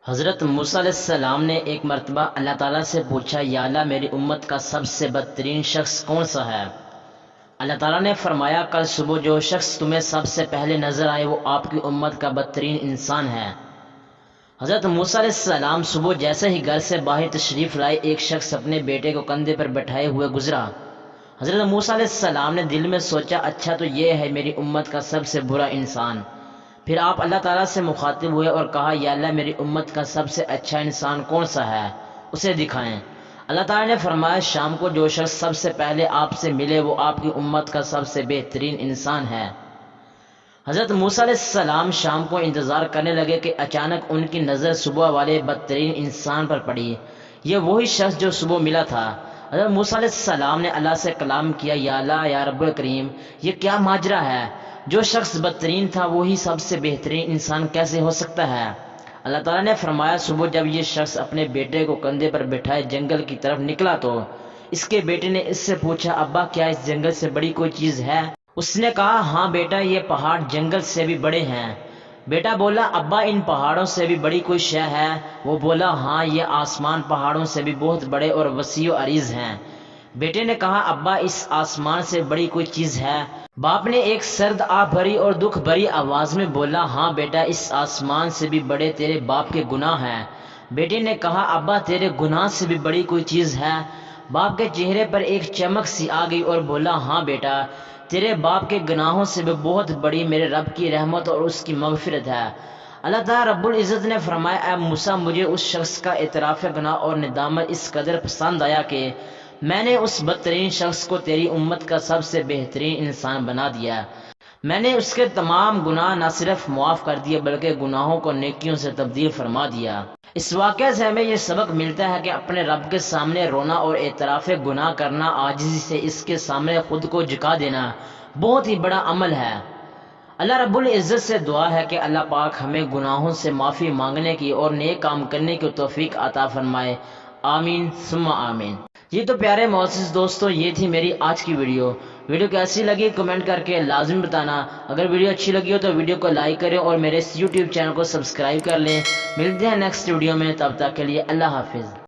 حضرت موسیٰ علیہ السلام نے ایک مرتبہ اللہ تعالیٰ سے پوچھا، یا اللہ میری امت کا سب سے بدترین شخص کون سا ہے؟ اللہ تعالیٰ نے فرمایا، کل صبح جو شخص تمہیں سب سے پہلے نظر آئے وہ آپ کی امت کا بدترین انسان ہے۔ حضرت موسیٰ علیہ السلام صبح جیسے ہی گھر سے باہر تشریف لائے، ایک شخص اپنے بیٹے کو کندھے پر بٹھائے ہوئے گزرا۔ حضرت موسیٰ علیہ السلام نے دل میں سوچا، اچھا تو یہ ہے میری امت کا سب سے برا انسان۔ پھر آپ اللہ تعالیٰ سے مخاطب ہوئے اور کہا، یا اللہ میری امت کا سب سے اچھا انسان کون سا ہے، اسے دکھائیں۔ اللہ تعالیٰ نے فرمایا، شام کو جو شخص سب سے پہلے آپ سے ملے وہ آپ کی امت کا سب سے بہترین انسان ہے۔ حضرت موسیٰ علیہ السلام شام کو انتظار کرنے لگے کہ اچانک ان کی نظر صبح والے بدترین انسان پر پڑی۔ یہ وہی شخص جو صبح ملا تھا۔ حضرت موسیٰ علیہ السلام نے اللہ سے کلام کیا، یا اللہ، یا رب الکریم، یہ کیا ماجرا ہے؟ جو شخص بدترین تھا وہی سب سے بہترین انسان کیسے ہو سکتا ہے؟ اللہ تعالیٰ نے فرمایا، صبح جب یہ شخص اپنے بیٹے کو کندھے پر بٹھائے جنگل کی طرف نکلا تو اس کے بیٹے نے اس سے پوچھا، ابا کیا اس جنگل سے بڑی کوئی چیز ہے؟ اس نے کہا، ہاں بیٹا، یہ پہاڑ جنگل سے بھی بڑے ہیں۔ بیٹا بولا، ابا ان پہاڑوں سے بھی بڑی کوئی شے ہے؟ وہ بولا، ہاں، یہ آسمان پہاڑوں سے بھی بہت بڑے اور وسیع و عریض ہیں۔ بیٹے نے کہا، ابا اس آسمان سے بڑی کوئی چیز ہے؟ باپ نے ایک سرد آہ بھری اور دکھ بھری آواز میں بولا، ہاں بیٹا، اس آسمان سے بھی بڑے تیرے باپ کے گناہ ہیں۔ بیٹے نے کہا، ابا تیرے گناہ سے بھی بڑی کوئی چیز ہے؟ باپ کے چہرے پر ایک چمک سی آ گئی اور بولا، ہاں بیٹا، تیرے باپ کے گناہوں سے بھی بہت بڑی میرے رب کی رحمت اور اس کی مغفرت ہے۔ اللہ تعالیٰ رب العزت نے فرمایا، اے موسیٰ، مجھے اس شخص کا اعتراف گناہ اور ندامت اس قدر پسند آیا کہ میں نے اس بدترین شخص کو تیری امت کا سب سے بہترین انسان بنا دیا۔ میں نے اس کے تمام گناہ نہ صرف معاف کر دیے بلکہ گناہوں کو نیکیوں سے تبدیل فرما دیا۔ اس واقعے سے ہمیں یہ سبق ملتا ہے کہ اپنے رب کے سامنے رونا اور اعتراف گناہ کرنا، عاجزی سے اس کے سامنے خود کو جھکا دینا بہت ہی بڑا عمل ہے۔ اللہ رب العزت سے دعا ہے کہ اللہ پاک ہمیں گناہوں سے معافی مانگنے کی اور نیک کام کرنے کی توفیق عطا فرمائے۔ آمین ثم آمین۔ یہ تو پیارے معزز دوستو، یہ تھی میری آج کی ویڈیو کیسی لگی کمنٹ کر کے لازم بتانا۔ اگر ویڈیو اچھی لگی ہو تو ویڈیو کو لائک کریں اور میرے اس یوٹیوب چینل کو سبسکرائب کر لیں۔ ملتے ہیں نیکسٹ ویڈیو میں، تب تک کے لیے اللہ حافظ۔